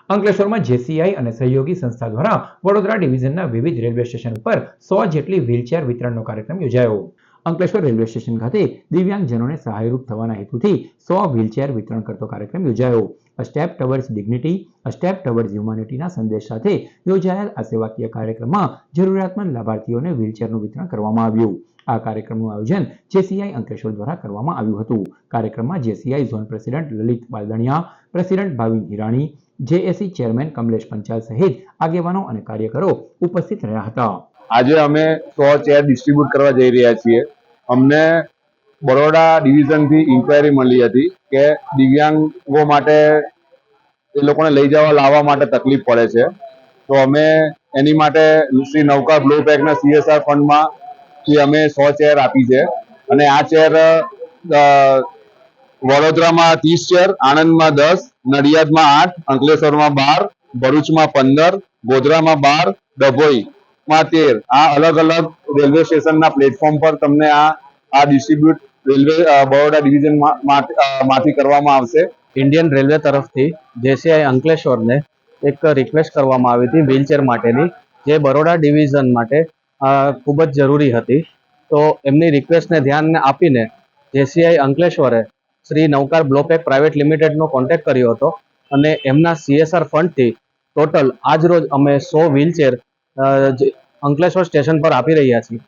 અંકલેશ્વરમાં જેસીઆઈ અને સહયોગી સંસ્થા દ્વારા વડોદરા ડિવિઝનના વિવિધ રેલવે સ્ટેશન પર 100 જેટલી વ્હીલચેર વિતરણનો કાર્યક્રમ યોજાયો. અંકલેશ્વર રેલવે સ્ટેશન ખાતે દિવ્યાંગજનોને સહાયરૂપ થવાના હેતુથી 100 વ્હીલચેર વિતરણ કરતો કાર્યક્રમ યોજાયો. A step towards dignity, a step towards હ્યુમેનિટીના સંદેશ સાથે યોજાયેલ આ સેવાકીય કાર્યક્રમમાં જરૂરિયાતમંદ લાભાર્થીઓને વ્હીલચેરનું વિતરણ કરવામાં આવ્યું. આ કાર્યક્રમનું આયોજન જેસીઆઈ અંકલેશ્વર દ્વારા કરવામાં આવ્યું હતું. કાર્યક્રમમાં JCI zone president Lalit Valdaniya, president Bhavin Hirani, JAC chairman Kamlesh Panchal સહિત આગેવાનો અને કાર્યકરો ઉપસ્થિત રહ્યા હતા. આજે અમે 100 ચેર ડિસ્ટ્રીબ્યુટ કરવા જઈ રહ્યા છીએ. અમને બરોડા ડિવિઝનથી ઇન્ક્વાયરી મળી હતી કે દિવ્યાંગો માટે એ લોકોને લઈ જવા લાવવા માટે તકલીફ પડે છે. તો અમે એની માટે શ્રી નૌકા બ્લો પેકના CSR ફંડમાંથી અમે 100 ચેર આપી છે. અને આ ચેર વડોદરામાં 30 ચેર, આણંદમાં 10, નડિયાદમાં 8, અંકલેશ્વરમાં 12, ભરૂચમાં 15, ગોધરામાં 12, ડભોઈમાં 13 આ અલગ અલગ રેલવે સ્ટેશનના પ્લેટફોર્મ પર તમને આ ડિસ્ટ્રીબ્યુટ રેલવે બરોડા ડિવિઝન માંથી કરવામાં આવશે. ઇન્ડિયન રેલવે તરફથી જેસીઆઈ અંકલેશ્વરને એક રિક્વેસ્ટ કરવામાં આવી હતી વ્હીલચેર માટેની, જે બરોડા ડિવિઝન માટે ખૂબ જ જરૂરી હતી. તો એમની રિક્વેસ્ટને ધ્યાને આપીને જેસીઆઈ અંકલેશ્વરે શ્રી નૌકાર બ્લોપેક પ્રાઇવેટ લિમિટેડનો કોન્ટેક્ટ કર્યો હતો અને એમના CSR ફંડથી ટોટલ આજ રોજ અમે 100 વ્હીલચેર અંકલેશ્વર સ્ટેશન પર આપી રહ્યા છીએ.